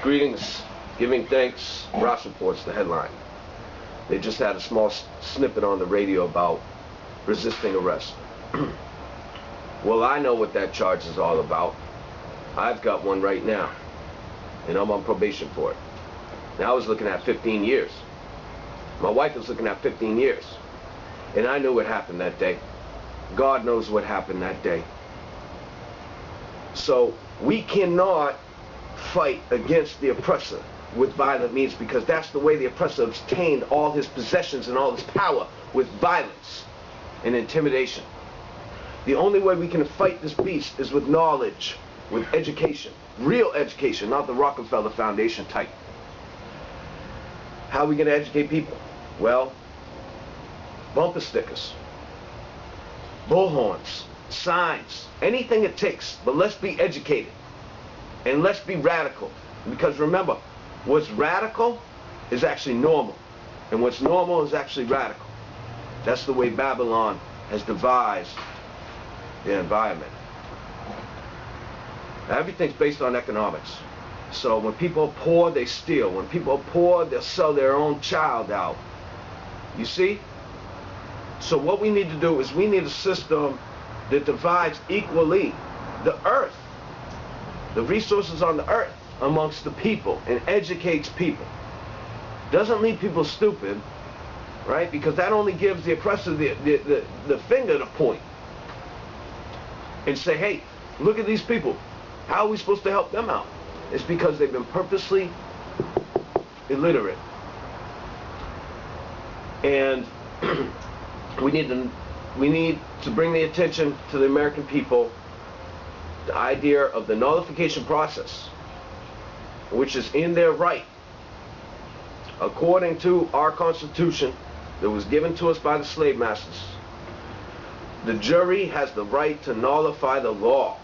Greetings, giving thanks, Ross reports the headline. They just had a small snippet on the radio about resisting arrest. Well, I know what that charge is all about. I've got one right now, and I'm on probation for it. Now I was looking at 15 years. My wife was looking at 15 years. And I knew what happened that day. God knows what happened that day. So we cannot fight against the oppressor with violent means, because that's the way the oppressor obtained all his possessions and all his power, with violence and intimidation. The only way we can fight this beast is with knowledge, with education, real education, not the Rockefeller Foundation type. How are we going to educate people? Well, bumper stickers, bullhorns, signs, anything it takes, but let's be educated and let's be radical. Because remember, what's radical is actually normal, and what's normal is actually radical. That's the way Babylon has devised the environment. Now, everything's based on economics. So when people are poor, they steal. When people are poor, they'll sell their own child out. You see? So what we need to do is we need a system that divides equally the earth, the resources on the earth, amongst the people, and educates people. Doesn't leave people stupid, right? Because that only gives the oppressor the finger to point and say, hey, look at these people. How are we supposed to help them out? It's because they've been purposely illiterate. And we need to bring the attention to the American people the idea of the nullification process, which is in their right, according to our Constitution that was given to us by the slave masters. The jury has the right to nullify the law.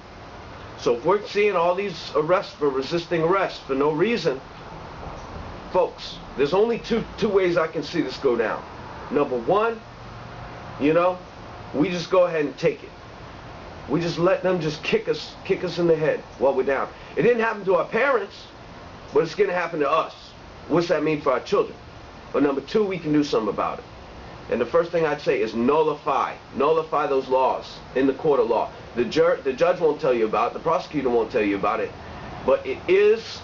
So if we're seeing all these arrests for resisting arrest for no reason, folks, there's only two ways I can see this go down. Number one, we just go ahead and take it. We just let them just kick us in the head while we're down. It didn't happen to our parents, but it's going to happen to us. What's that mean for our children? But number two, we can do something about it. And the first thing I'd say is nullify those laws in the court of law. The judge won't tell you about it, the prosecutor won't tell you about it, but it is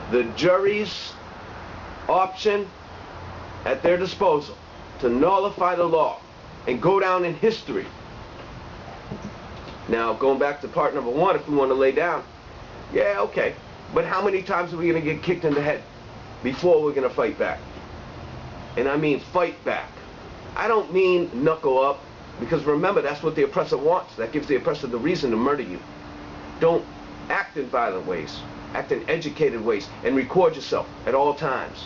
the jury's option at their disposal to nullify the law and go down in history. Now, going back to part number one, if we want to lay down, yeah, okay, but how many times are we going to get kicked in the head before we're going to fight back? And I mean fight back. I don't mean knuckle up, because remember, that's what the oppressor wants. That gives the oppressor the reason to murder you. Don't act in violent ways. Act in educated ways, and record yourself at all times.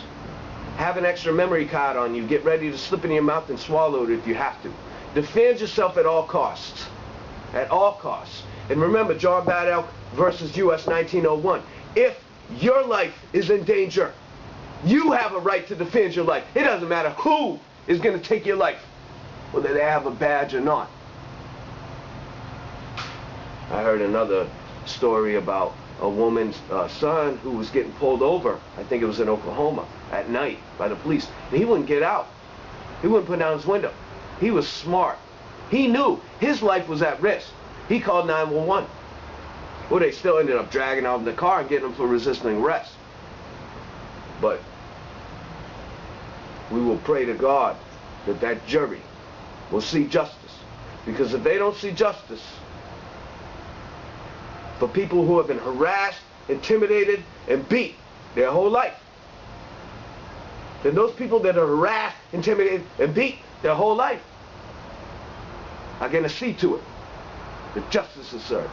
Have an extra memory card on you. Get ready to slip it in your mouth and swallow it if you have to. Defend yourself at all costs. At all costs. And remember, John Bad Elk versus U.S. 1901. If your life is in danger, you have a right to defend your life. It doesn't matter who is going to take your life, whether they have a badge or not. I heard another story about a woman's son who was getting pulled over, I think it was in Oklahoma, at night by the police. And he wouldn't get out. He wouldn't put down his window. He was smart. He knew his life was at risk. He called 911. Well, they still ended up dragging out of the car and getting him for resisting arrest. But we will pray to God that that jury will see justice. Because if they don't see justice for people who have been harassed, intimidated, and beat their whole life, then those people that are harassed, intimidated, and beat their whole life are going to see to it that justice is served.